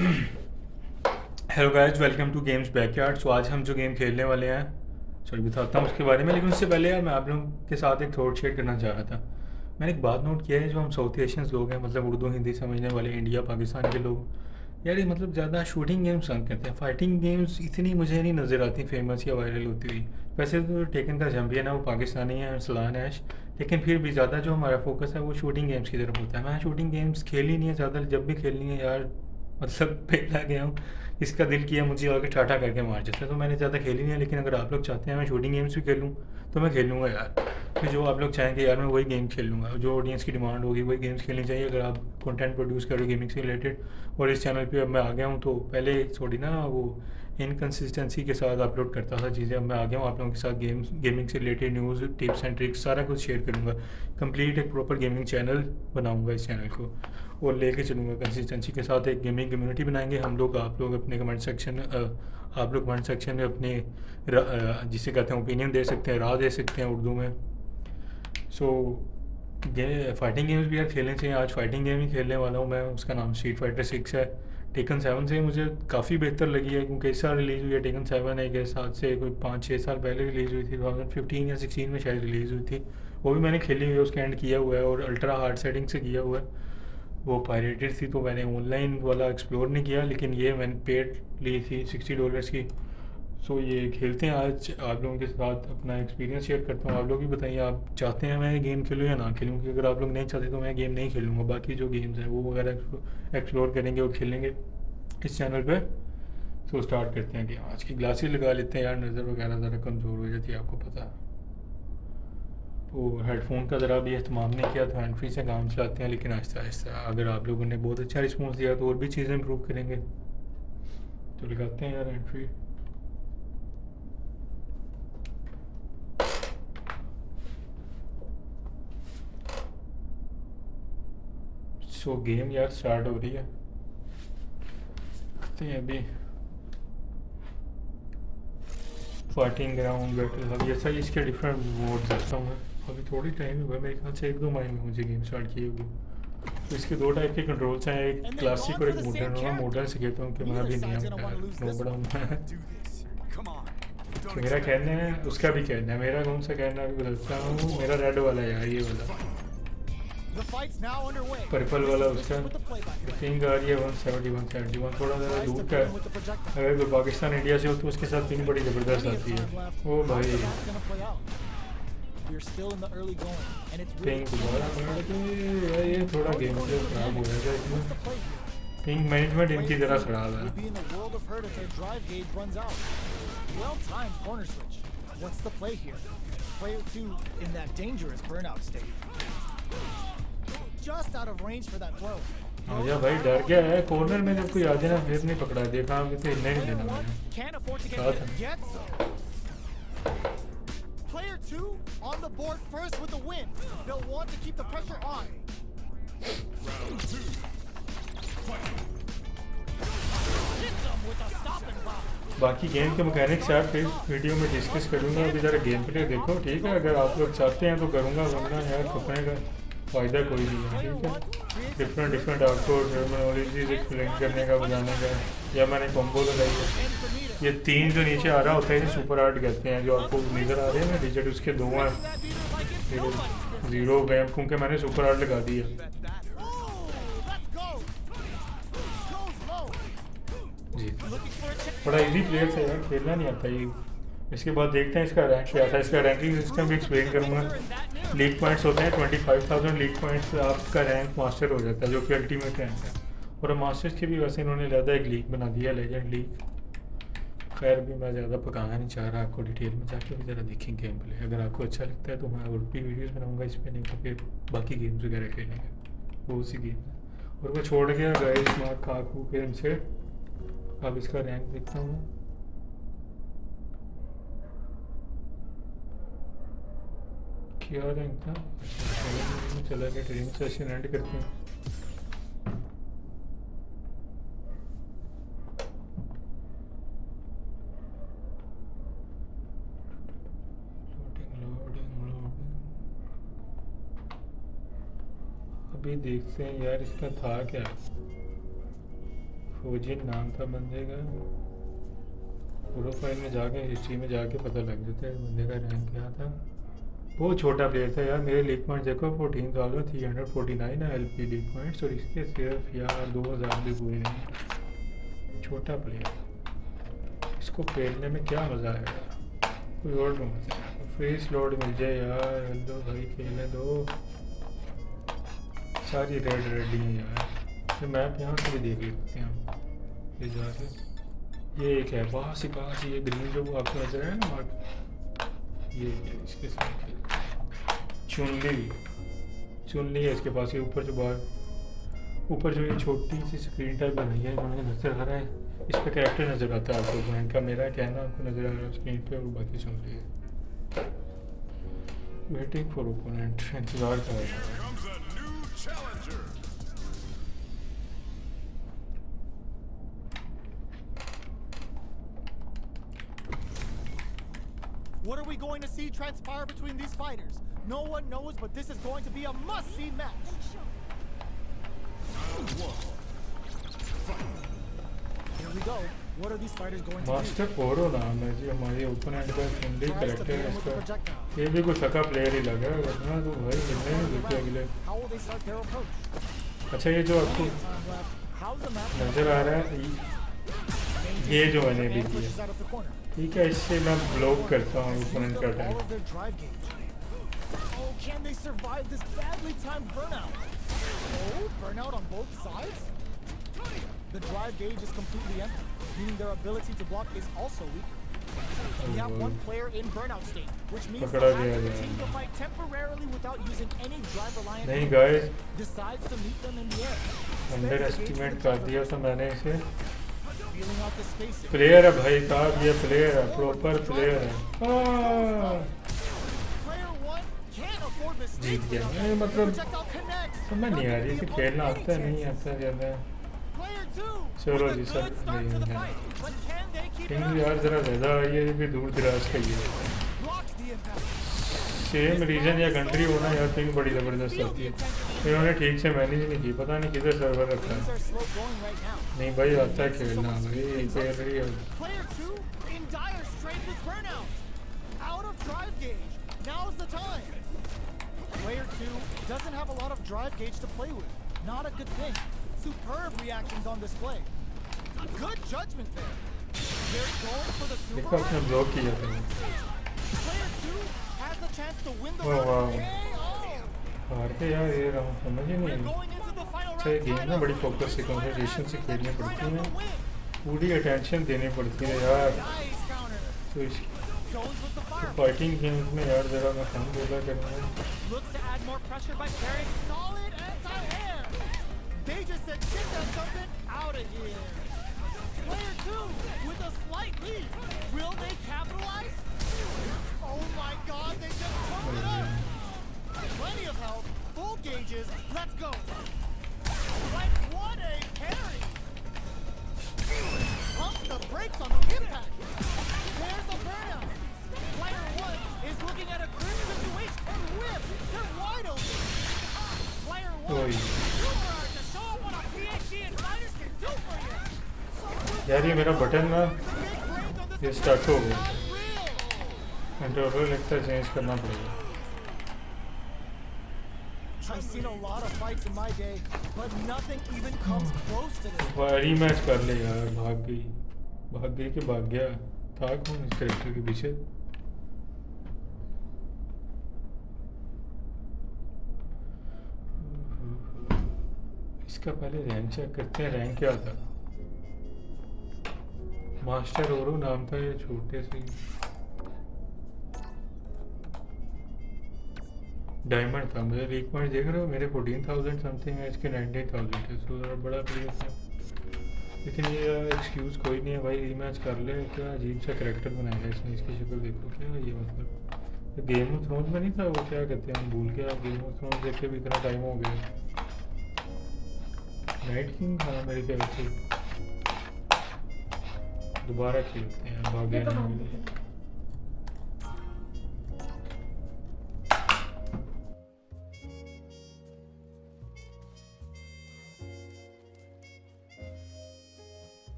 Hello guys, welcome to Games Backyard. So आज हम जो गेम खेलने वाले हैं, सॉरी बताता हूँ उसके बारे में, लेकिन उससे पहले यार मैं आप लोगों के साथ एक थॉट शेयर करना चाह रहा था। मैंने एक बात नोट किया है, जो हम साउथ एशियंस लोग हैं, मतलब उर्दू हिंदी समझने वाले इंडिया पाकिस्तान के लोग, यार ये मतलब ज़्यादा शूटिंग गेम्स पसंद करते हैं। फाइटिंग गेम्स इतनी मुझे नहीं नज़र आती फेमस या वायरल होती हुई। वैसे तो टेकन का चैम्पियन है वो पाकिस्तानी है, सलान ऐश, लेकिन फिर भी ज़्यादा जो हमारा फोकस है वो शूटिंग गेम्स की तरफ होता है। मैं शूटिंग गेम्स खेली नहीं है ज़्यादा, जब भी खेलनी है यार मतलब पहला गया हूँ, इसका दिल किया मुझे आके ठाठा करके मार जाता है, तो मैंने ज़्यादा खेली नहीं है। लेकिन अगर आप लोग चाहते हैं मैं शूटिंग गेम्स भी खेलूँ तो मैं खेलूँगा यार। फिर जो आप लोग चाहेंगे यार मैं वही गेम खेल लूँगा, जो ऑडियंस की डिमांड होगी वही गेम्स खेलनी चाहिए। अगर आप कंटेंट प्रोड्यूस करो गेमिंग से रिलेटेड और इस चैनल पे अब मैं आ गया हूँ, तो पहले थोड़ी ना वो इनकन्सिस्टेंसी के साथ अपलोड करता था चीज़ें। अब मैं आ गया हूँ आप लोगों के साथ गेमिंग से related news, tips and tricks सारा कुछ शेयर करूँगा। कंप्लीट एक प्रॉपर गेमिंग चैनल बनाऊँगा इस चैनल को और लेके चलूँगा कंसिस्टेंसी के साथ। एक गेमिंग कम्युनिटी बनाएंगे हम लोग, आप लोग अपने कमेंट सेक्शन आप लोग कमेंट सेक्शन में अपने जिसे कहते हैं ओपिनियन दे सकते हैं, राय दे सकते हैं उर्दू में। सो ये फाइटिंग गेम्स भी यार खेलने चाहिए। आज फाइटिंग गेम ही खेलने वाला हूँ मैं, उसका नाम स्ट्रीट फाइटर 6 है। टेकन 7 से मुझे काफ़ी बेहतर लगी है, क्योंकि इस साल रिलीज़ हुई है। टेकन 7 है कि साथ से कोई 5-6 साल पहले रिलीज़ हुई थी, 2015 या 16 में शायद रिलीज़ हुई थी। वो भी मैंने खेली हुई है, उसका एंड किया हुआ है और अल्ट्रा हार्ड सेटिंग से किया हुआ है। वो पायरेटेड थी तो मैंने ऑनलाइन वाला एक्सप्लोर नहीं किया, लेकिन ये मैंने पेड ली थी $60 की। सो ये खेलते हैं आज आप लोगों के साथ, अपना एक्सपीरियंस शेयर करता हूँ। आप लोग भी बताइए आप चाहते हैं मैं गेम खेलूँ या ना खेलूँ, क्योंकि अगर आप लोग नहीं चाहते तो मैं गेम नहीं खेलूँगा। बाकी जो गेम्स हैं वो वगैरह एक्सप्लोर करेंगे और खेलेंगे इस चैनल पे। तो स्टार्ट करते हैं गेम। आज की ग्लासेस लगा लेते हैं यार, नज़र वगैरह ज़रा कमज़ोर हो जाती है, आपको पता है। तो हेडफोन का ज़रा भी इस्तेमाल नहीं किया, तो हैंड फ्री से काम चलाते हैं, लेकिन आहिस्ता आहिस्ता अगर आप लोगों ने बहुत अच्छा रिस्पॉन्स दिया तो और भी चीज़ें इम्प्रूव करेंगे। तो लगाते हैं यार हैंड फ्री। सो गेम यार स्टार्ट हो रही है, तो ये अभी फाइटिंग ग्राउंड बैटल। अब ये सही इसके डिफरेंट मोड्स आता हूँ मैं। अभी थोड़ी टाइम ही हुआ मेरे ख्याल से, 1-2 महीने में मुझे गेम स्टार्ट किए हुए। तो इसके दो टाइप के कंट्रोल्स हैं, एक क्लासिक और एक मॉडर्न। मैं मॉडर्न से कहता हूँ कि मैं अभी नहीं हूँ, नो बड़ा हूँ मैं। तो मेरा कहना है, उसका भी कहना है, मेरा कौन सा कहना है अभी बदलता हूँ। मेरा रेड वाला है यार, ये वाला पर्पल वाला उसका। पिंग आ रही है 171 थोड़ा ज़्यादा दूर का है। अगर कोई पाकिस्तान इंडिया से हो तो उसके साथ पिंग बड़ी ज़बरदस्त आती है। ओ भाई पिंग दोबारा बढ़ गई यार, ये थोड़ा गेम प्ले खराब हो जाएगा इसमें। पिंग मैनेजमेंट इनकी ज़रा ख़राब है। आजा भाई, डर गया है कॉर्नर में, जब कोई आ जाए ना फिर नहीं पकड़ा। देखा आपने तो हिलने नहीं देना मैंने साथ है। बाकी गेम के मैकेनिक्स यार फिर वीडियो में डिस्कस करूँगा। अभी ज़रा गेम प्ले देखो, ठीक है। अगर आप लोग चाहते हैं तो करूँगा, वरना यार खपने का फ़ायदा कोई नहीं है, ठीक है। डिफरेंट डिफरेंट आपको टर्मिनोलॉजीज एक्सप्लेन करने का, बताने का। या मैंने कॉम्बो लगाई है, ये 3 जो नीचे आ रहा होता है ये सुपर आर्ट कहते हैं। जो आपको नज़र आ रहे हैं ना डिजिट, उसके 2 हैं, 0 हो गए क्योंकि मैंने सुपर आर्ट लगा दिया जी। बड़ा इजी प्लेयर था यार, खेलना नहीं आता ये। इसके बाद देखते हैं इसका रैंक क्या था। इसका रैंकिंग सिस्टम भी एक्सप्लेन करूँगा। लीग पॉइंट्स होते हैं 25,000 लीग पॉइंट्स, आपका रैंक मास्टर हो जाता है, जो कि अल्टीमेट रैंक है। और मास्टर्स की भी वैसे इन्होंने ज़्यादा एक लीग बना दिया, लेजेंड लीग। खैर भी मैं ज़्यादा पकाना नहीं चाह रहा, आपको डिटेल में जाके भी ज़रा देखें गेम प्ले। अगर आपको अच्छा लगता है तो मैं और भी वीडियोज़ बनाऊँगा इस पर, नहीं तो फिर बाकी गेम्स वगैरह खेलेंगे, बहुत सी गेम है। और मैं छोड़ गया गए स्मार्ट खाकू गेम से। अब इसका रैंक देखता हूँ। क्या रैंक था? अच्छा चला गया, ट्रेनिंग सेशन एंड करते हैं। अभी देखते हैं यार इसका था क्या। फौजिन नाम था बंदे का। प्रोफाइल में जाके हिस्ट्री में जाके पता लग जाता है बंदे का रैंक क्या था। वो छोटा प्लेयर था यार। मेरे लीग पॉइंट देखो 14,349 है एलपी लीग पॉइंट्स, और इसके सिर्फ यार 2,000 भी पूरे नहीं। छोटा प्लेयर, इसको खेलने में क्या मज़ा है यार। कोई और ढूंढते हैं, फ्री स्लॉट मिल जाए यार। हेलो भाई खेलने दो। सारी रेड रेड ही हैं यार। तो मैप यहाँ से भी देख लेते हैं हम ये जाके। ये एक है पास ही ये ग्रीन जो वो आपको नजर है ना मार्क, ये इसके साथ चुन ली है इसके पास। ये ऊपर जो बाहर ऊपर जो ये छोटी सी स्क्रीन टाइप बनाई है उन्होंने नजर आ रहा है। इस पर कैरेक्टर नज़र आता है आपको ओपोनेंट का। मेरा कहना आपको नज़र आ रहा है स्क्रीन पे, और बाकी सुन लिए। वेटिंग फॉर ओपोनेंट, इंतज़ार कर रहा है। What are we going to see transpire between these fighters? No one knows, but this is going to be a must-see match. Here we go. What are these fighters going to do? Master फोरो नाम है जी हमारे opponent का। Friendly character है इसका। ये भी कोई सका प्लेयर ही लगा है वरना तो भाई मिलने नहीं देते अगले। How will they start their approach? अच्छा ये जो आपको नज़र आ रहा है ये जो मैंने भी किया, ठीक है, इससे मैं ब्लॉक करता हूँ ओपोनेंट का time. Oh, can they survive this badly timed burnout? Oh, burnout on both sides? The drive gauge is completely empty, meaning their ability to block is also weak. We have one player in burnout state, which means the half of the team will fight temporarily without using any drive-reliant नहीं guys, decides to meet them in the air. Under estimate कर दिया था मैंने इसे। Feeling out the spaces. Player है भाई साहब, ये प्लेयर है, प्रॉपर प्लेयर है। Player one can't afford mistakes. जीत गया। नहीं मतलब Projectile connects. समझ नहीं आ रही थी खेलना आता है नहीं आता ज़्यादा। Player two. चलो with a जी सर good start to नहीं the है। fight. But can they keep it king up? यार ज़रा ज़्यादा आई है, ये भी दूर दराज का ही है। Blocks the impact. Same region या कंट्री होना यार पिंग बड़ी ज़बरदस्त होती है। इन्होंने ठीक से मैनेज नहीं की, पता नहीं किधर सर्वर रखा Things है। are slow going right now. नहीं भाई आता है खेलना भाई, खेल रही है। Player two in dire straits with burnout. Out of drive gauge. Now's the time. Player two doesn't have a lot of drive gauge to play with. Not a good thing. Superb reactions on display. Good judgment there. They're going for the देखो super. आपने block किया था। Player two has the chance to win the Oh, wow. KO. हार के यार ये रहा समझ ही We're नहीं। going into the final अच्छा ये round. गेम में बड़ी फोकस से कंसंट्रेशन से खेलनी पड़ती है, पूरी अटेंशन देनी पड़ती है यार। Nice counter. तो इस Goes with the fire. Fighting games में यार ज़रा मैं कम बोला करना। Looks to add more pressure by carrying solid anti-air. They just said, get that something out of here. Player two with a slight lead. Will they capitalize? Oh my God, they just turned it up. Plenty of health, full gauges. Let's go. Like what a carry. Pump the brakes on the impact. There's the burnout. Player one is looking at a grim situation and whip. They're wide open. Player one, ओए super art to show what a PhD in fighters can do for you. यार ये मेरा button ना Big brains on this ये start हो गया, unreal. Controller लगता है चेंज करना पड़ेगा। I've seen a lot of fights in my day, but nothing even comes close to this. Rematch कर ले यार, भाग गई कि भाग गया था कौन इस कैरेक्टर के पीछे। इसका पहले रैंक चेक करते हैं, रैंक क्या था। मास्टर ओरो नाम था ये छोटे से। डायमंड था, मेरे लीग पॉइंट देख रहे हो मेरे 14,000 समथिंग है, इसके 19,000 है। सो बड़ा प्लेयर था, लेकिन ये एक्सक्यूज़ कोई नहीं है भाई, रीमैच कर ले। क्या अजीब सा कैरेक्टर बनाया है इसने, इसकी शक्ल देखो क्या है ये। मतलब गेम ऑफ थ्रोन्स में नहीं था वो, क्या कहते हैं हम भूल गया। गेम ऑफ थ्रोन्स देखे भी इतना टाइम हो गया। नाइट किंग था मेरे ख्याल से। दोबारा खेलते हैं, भाग्य नहीं मिले।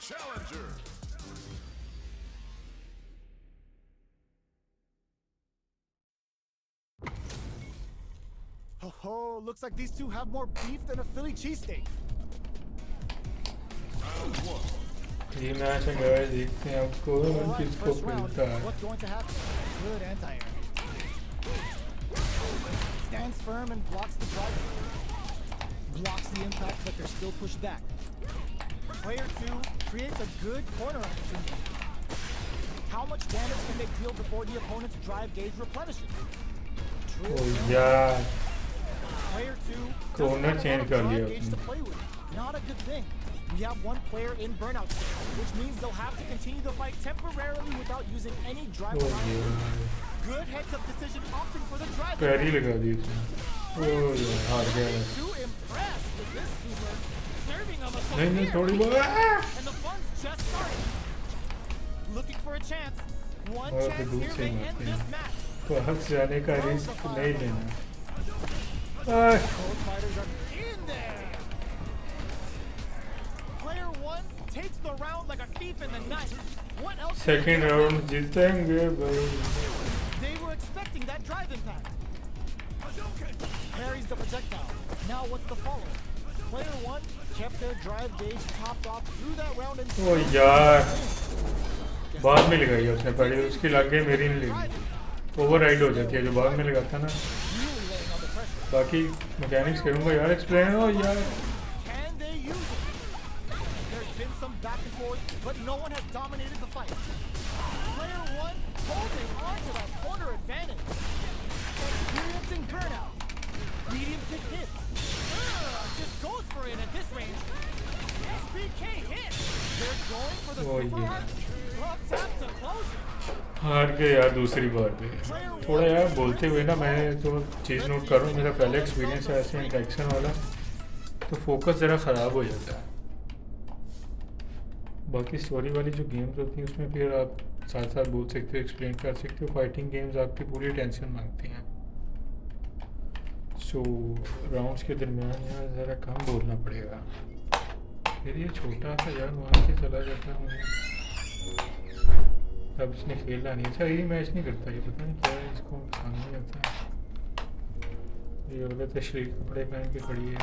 challenger. Oh, looks like these two have more beef than a Philly cheesesteak. Round one. ये मैच है गाइस, देखते हैं आपको All right, किसको first round. मिलता है। What's going to happen? Good anti-air. Stands firm and blocks the drive. Blocks the impact, but they're still pushed back. Player 2 creates a good corner opportunity. How much damage can they deal before the opponent's drive gauge replenishes? ओ यार, Player 2 Corner doesn't have a change lot of कर drive लिया gauge उसने। to play with. Not a good thing. We have one player in burnout state, which means they'll have to continue the fight temporarily without using any drive O around. यार, Good heads-up decision opting for the drive. पैर ही लगा दी उसने। ओ यार, हार गया। Too impressed with this super. Serving him a नहीं नहीं, severe थोड़ी kick, बहुत and the fun's just starting. Looking for a chance. One और chance दूर here से may मारते end this हैं। match. बाहर से आने का रिस्क नहीं लेना। Both fighters are in there. Player 1 takes the round like a thief in the night. What else? Second round जीतेंगे भाई। They were expecting that drive impact. Parries the projectile. Now what's the follow? Player 1 kept their drive gauge topped off through that round and ओ यार, बाद में लगाई उसने पहले, उसकी लग गई, मेरी नहीं लगी। ओवरराइड हो जाती है जो बाद में लगाता ना। really laying on the pressure. बाकी मैकेनिक्स करूँगा यार एक्सप्लेन। ओ यार, Can they use it? There's been some back and forth, but no one has dominated the fight. Player 1 holding on to that corner advantage. Experiencing burnout. Medium kick hits. Just goes for it at this range. SBK hit. They're going for the Oh, super yeah. hard. Up tap to close it. हार गए यार दूसरी बार पे। थोड़ा यार बोलते हुए ना, मैं तो चीज़ नोट कर रहा हूँ, मेरा पहला एक्सपीरियंस है ऐसे इंटरेक्शन वाला, तो फोकस ज़रा ख़राब हो जाता है। बाकी स्टोरी वाली जो गेम्स होती हैं उसमें फिर आप साथ साथ बोल सकते हो, एक्सप्लेन कर सकते हो। फाइटिंग गेम्स आपकी पूरी टेंशन मांगती हैं। सो राउंड्स के दरमियान यार ज़रा कम बोलना पड़ेगा। फिर ये छोटा सा यार वहाँ से चला जाता है मुझे। अब इसने खेला नहीं। अच्छा, ये मैच नहीं करता, ये पता नहीं क्या है, इसको पसंद नहीं आता। ये औरत तशरीह कपड़े पहन के खड़ी है।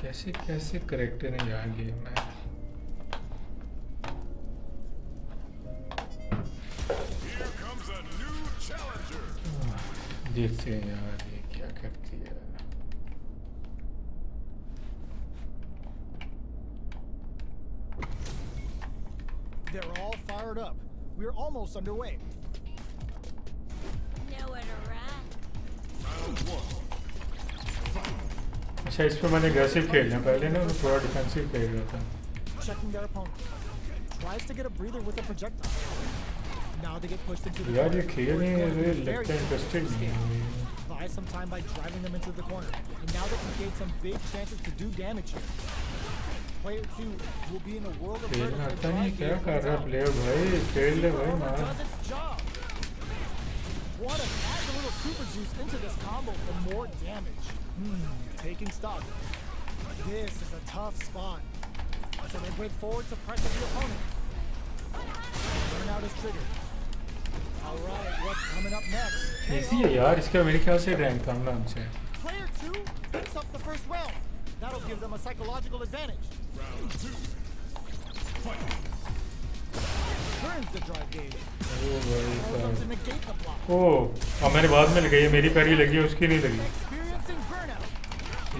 कैसे कैसे करेक्टर है यार गेम में। Here comes a new challenger. देखते हैं यार ये क्या करती है। They're all fired up. We're almost underway. Nowhere to run. Round one. अच्छा, इस पर मैंने अग्रेसिव खेलना, पहले ना मैं थोड़ा डिफेंसिव खेल रहा था। Checking their opponent. Tries to get a breather with the projectile. Now they get pushed into the यार ये corner. खेल Where नहीं it's going to है, be very लगता है इंटरेस्टेड नहीं है। buy some time by driving them into the corner. And now they can gain some big chances to do damage here. Player 2 will be in a world of hurt खेलना if आता their नहीं, drive क्या gauge कर runs रहा out. Player भाई, खेल ले भाई Armor मार। does its job. Want to add a little super juice into this combo for more damage. Taking stock. This is a tough spot. So they break forward to pressure the opponent. Burnout is triggered. All right, what's coming up next? Easy है यार, इसका मेरे ख्याल से rank कम नाम से। Player 2 picks up the first round. That'll give them a psychological advantage. Round two. Fight. Turns the drive gauge. ओ भाई Goes up to साहब। negate the block. ओ, अब मैंने बाद में लगाई है, मेरी पैरी लगी है, उसकी नहीं लगी। Experiencing burnout.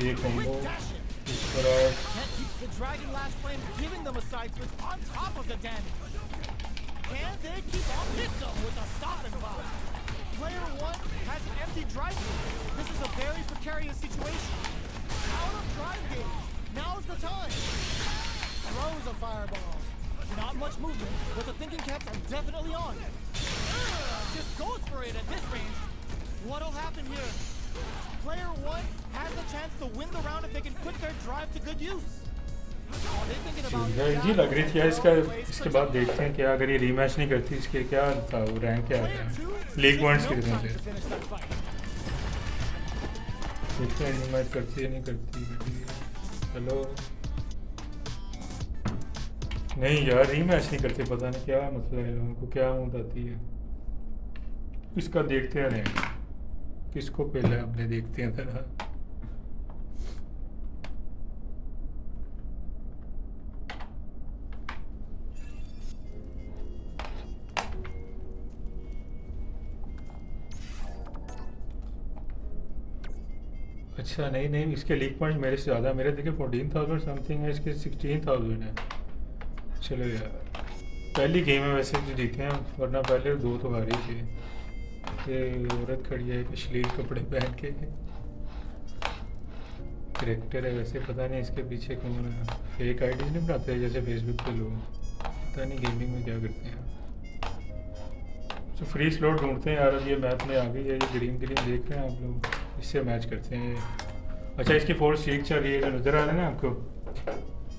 ये कॉम्बो Quick dash in. इस तरह। Can't keep the Dragon Lash Flame giving them a side switch on top of the damage. Can they keep on hit them with a stop and bomb? Player 1 has an empty drive gauge. This is a very precarious situation. Out of drive gauge. Now's the time. Throws a fireball. Not much movement, but the thinking caps are definitely on. Just goes for it at this range. What'll happen here? Player 1 has the chance to win the round if they can put their drive to good use. Are they thinking about यार easy लग रही थी यार, इसके बाद देखते हैं क्या अगर ये रीमैच नहीं करती, इसके क्या था वो रैंक क्या Player है, 2 लीग takes पॉइंट्स no कितने time थे। to finish that fight. देखते हैं रीमैच करती है नहीं करती। चलो नहीं यार रीमैच नहीं करते, पता नहीं क्या मसला है, लोगों को क्या ऊँट आती है। इसका देखते हैं किसको पहले हमने देखते हैं जरा। अच्छा नहीं नहीं, इसके लीक पॉइंट मेरे से ज़्यादा, मेरे देखिए 14,000 समथिंग है, इसके 16,000 है। चलो यार पहली गेम है वैसे जो जीते हैं, वरना पहले 2 तो हारे ही थे। ये औरत खड़ी है अश्लील कपड़े पहन के, करेक्टर है वैसे, पता नहीं इसके पीछे कौन है। फेक आईडीज नहीं बनाते हैं जैसे फेसबुक पे लोग, पता नहीं गेमिंग में क्या करते हैं। तो फ्री स्लॉट ढूंढते हैं यार, अब ये मैच में आ गई है, ये ग्रीन ग्रीन देख रहे हैं आप लोग, इससे मैच करते हैं। अच्छा इसकी 4 स्ट्रीक चल रही है, जो नज़र आ रहा है ना आपको,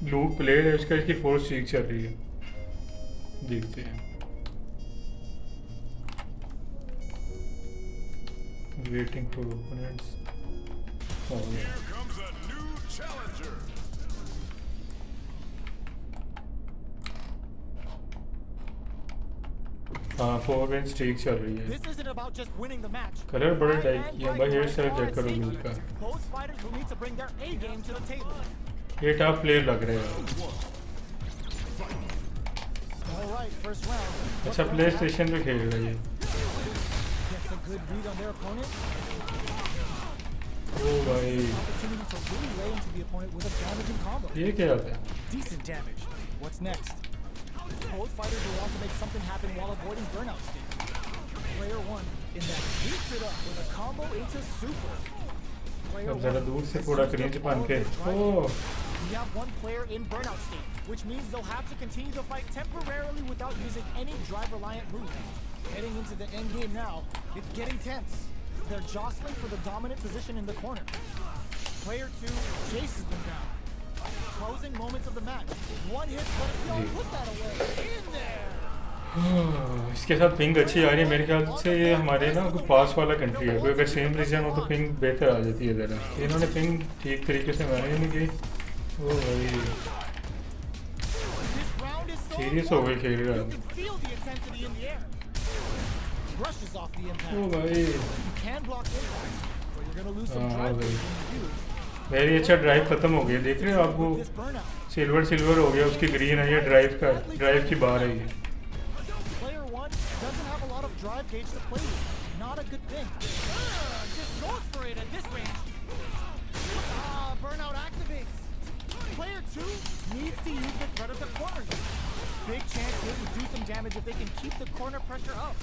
लूप प्लेयर है उसका, इसकी 4 स्ट्रीक चल रही है, देखते हैं। Waiting for opponents. Here comes a new challenger. हाँ 4 विन स्ट्रीक चल रही है। This isn't about just winning the match. Colour बड़े I टाइप and किया by भाई, hair by style far check करो and उसका, both fighters will need to bring their A game to the table. ये tough player लग रहे हैं। All right, first round. अच्छा प्ले स्टेशन पे खेल रहा है ये। Gets a good read on their opponent. ओ भाई Opportunity to really lay into the opponent with a damaging combo. ये क्या होता है? Decent damage. What's next? Both fighters will want to make something happen while avoiding burnout state. Player 1 in that heats it up with a combo into super. Player अब ज़रा 1 दूर से has थोड़ा used cringe up बन all of के, their drive. Oh We have one player in burnout state, which means they'll have to continue to fight temporarily without using any drive-reliant moves. Heading into the end game now, it's getting tense. They're jostling for the dominant position in the corner. Player 2 chases them down. Closing moments of the match. One hit, but no, put that away. In there. इसके साथ ping अच्छी आ रही है मेरे ख्याल से, ये हमारे ना कोई पास वाला कंट्री है, कोई अगर सेम रीजन हो तो पिंग बेहतर आ जाती है ज़रा। इन्होंने पिंग ठीक तरीके से मैनेज नहीं की। ओ भाई This round is so serious हो गई खेल रहा you है। can feel the intensity in the air. Brushes off the impact. ओ भाई You can block impact, but you're gonna lose some हाँ drive भाई, when you do. वेरी अच्छा drive खत्म हो गया, देख रहे हो आपको This burnout. सिल्वर हो गया, उसकी ग्रीन है, ये ड्राइव की बार है ये। Player 1 doesn't have a lot of drive gauge to play with. Not a good thing. Just goes for it at this range. Burnout activates. Player 2 needs to use the threat of the corner. Big chance here to do some damage if they can keep the corner pressure up.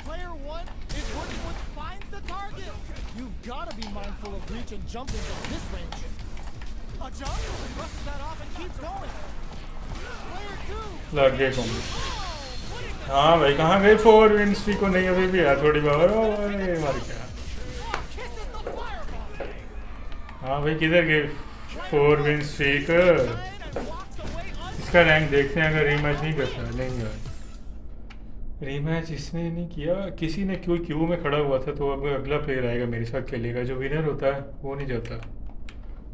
Player 1 is working with finds the target. You've got to be mindful of reach and jumping at this range. A jump, brushes that off and keeps going. Player 2. लग गए combo. हाँ भाई कहाँ गए 4 win streak को, नहीं अभी भी है थोड़ी बार। ओ भाई मार क्या, Kisses the fireball. हाँ भाई किधर गए 4 win streak. And walks away इसका रैंक देखते हैं, अगर रीमैच नहीं करता। नहीं यार रीमैच इसने नहीं किया, किसी ने क्यू में खड़ा हुआ था, तो अब अगला प्लेयर आएगा मेरे साथ खेलेगा, जो विनर होता है वो नहीं जाता।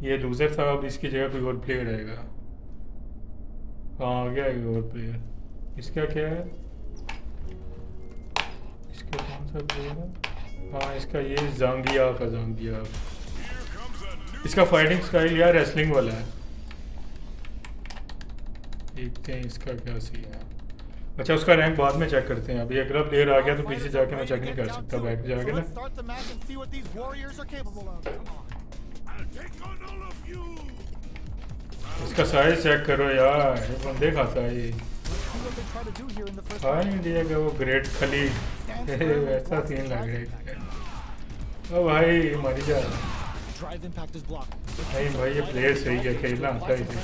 ये लूज़र था, अब इसकी जगह कोई और प्लेयर आएगा। हाँ आ गया एक और प्लेयर। इसका क्या है, इसका कौन सा प्लेयर है? हाँ इसका ये जांगिया। Here comes a new इसका फाइटिंग स्टाइल यार रेसलिंग वाला है, देखते हैं इसका क्या सीन है। अच्छा उसका रैंक बाद में चेक करते हैं, अभी अगला प्लेयर आ गया तो पीछे जाके मैं चेक नहीं कर सकता, बैठ जाके ना। Let's start the match and see what these warriors are capable of. I'll take on all of you. इसका साइज चेक करो यार, ये बंदे खाता है ये। Let's see what they try to do here in the first हाँ round. India का वो ग्रेट खली वैसा सीन लग रहा है। ओ भाई मरी जा। Drive impact is blocked. नहीं भाई ये प्लेयर सही है, खेलना आता ही है।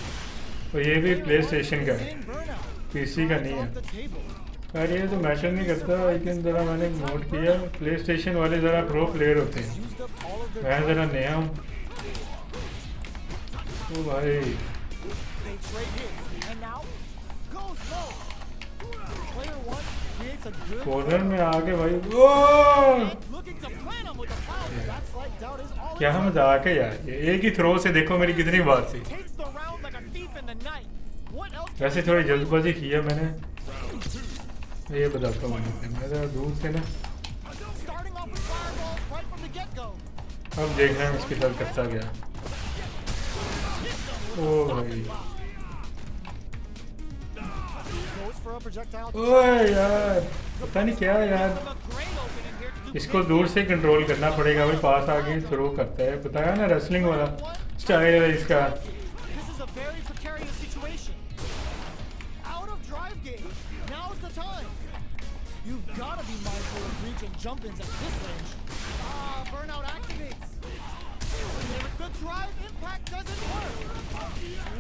तो ये भी प्ले स्टेशन का है, In burnout. पीसी का नहीं Off है। the table. यार ये तो मैटर नहीं करता, लेकिन ज़रा मैंने नोट किया प्ले स्टेशन वाले ज़रा प्रो प्लेयर होते हैं, Used up all of their मैं ज़रा नया हूँ। ओ भाई They trade hits. And now goes low. Player 1 creates a good corner में आके भाई, ओ looking to plan him with a foul. That's slight doubt is all क्या it मजाक है यार, ये एक ही थ्रो से देखो मेरी कितनी बात थी। takes the round like a thief in the night. What else can वैसे we थोड़ी do? जल्दबाजी की है मैंने, ये बताता हूँ मैं दूर से ना। Starting off with fireballs right from the get-go. अब देख रहे हैं इसके साथ करता गया। ओ भाई, Goes for a projectile. ओए यार पता नहीं क्या यार, From a great opening here to do इसको दूर से कंट्रोल करना पड़ेगा भाई, पास आगे थ्रो करता है, बताया ना रेसलिंग वाला स्टाइल है इसका। This is a very precarious situation. Out of drive game. Now's the time. You've got to be mindful of reaching jump-ins at this range. Ah, burnout activates. The drive impact doesn't work.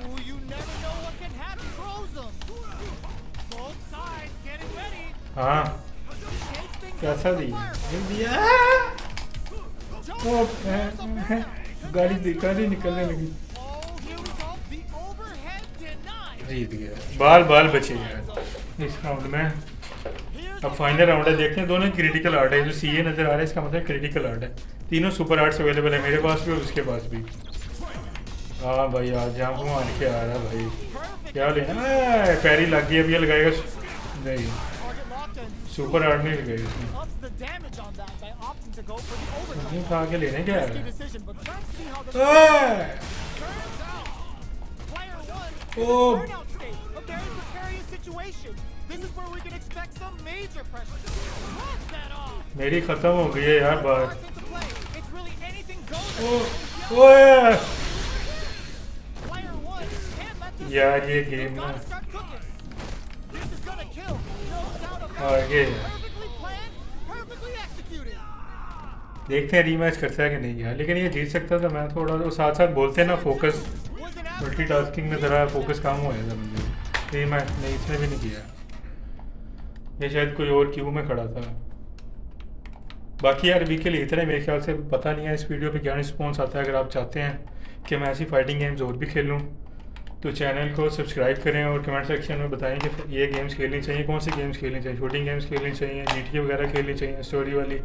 Ooh, you never know what can happen. Throws them. Both sides getting ready. हाँ Shakes things कैसा up with दिया the ये fireball. दिया। Jump O there's a bang. गाड़ी निकलने लगी, Oh, here we go. The overhead denied. जीत गया, बाल बाल बचे यार इस राउंड में। Here's अब फाइनल राउंड है, देखते हैं दोनों क्रिटिकल आर्ट है, जो सीए नजर आ रहा है इसका मतलब क्रिटिकल आर्ट है। तीनों सुपर आर्ट्स अवेलेबल है मेरे पास भी और उसके पास भी। हाँ भाई आज जहाँ घुमान के आ रहा भाई, perfect. क्या लेना है, पैरी लग गई, अब ये लगाएगा नहीं, Target locked and super art नहीं लगाई इसने। ups the damage on that by opting to go for the overtime. नहीं खा के लेने क्या Risky है। decision, but let's see how the ओए! turns out. Player one is in Oh. burnout state, a very precarious situation. This is where we can expect some major pressure. What's that off? मेरी खत्म हो गई है यार बात। Starts into play. It's really anything goes. ओ ओए! Player one can't let this यार ये They've गेम ना got to start cooking. This is gonna kill. No doubt about it. आगे Perfectly planned, perfectly executed. देखते हैं रीमैच करता है कि नहीं यार, लेकिन ये जीत सकता था। मैं थोड़ा वो साथ साथ बोलते हैं ना, फोकस Was an मल्टीटास्किंग में ज़रा फोकस काम हो जाता मुझे। रीमैच नहीं, इसने भी नहीं किया, ये शायद कोई और क्यू में खड़ा था। बाकी यार अभी के लिए इतना ही, मेरे ख्याल से पता नहीं है इस वीडियो पे क्या रिस्पॉन्स आता है। अगर आप चाहते हैं कि मैं ऐसी फाइटिंग गेम्स और भी खेलूँ तो चैनल को सब्सक्राइब करें और कमेंट सेक्शन में बताएं कि ये गेम्स खेलनी चाहिए, कौन सी गेम्स खेलनी चाहिए, शूटिंग गेम्स खेलनी चाहिए, GTA वगैरह खेलनी चाहिए स्टोरी वाली।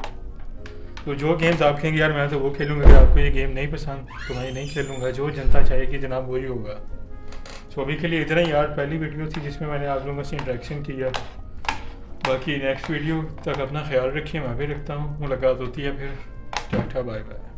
तो जो गेम्स आप कहेंगे यार मैं तो वो खेलूँगा, अगर आपको ये गेम नहीं पसंद तो मैं नहीं खेलूँगा, जो जनता चाहेगी जनाब वही होगा। तो अभी के लिए इतना ही यार, पहली वीडियो थी जिसमें मैंने आप लोगों से इंटरेक्शन किया। बाकी नेक्स्ट वीडियो तक अपना ख्याल रखिए, मैं भी रखता हूँ, मुलाकात होती है फिर, टाटा बाय बाय।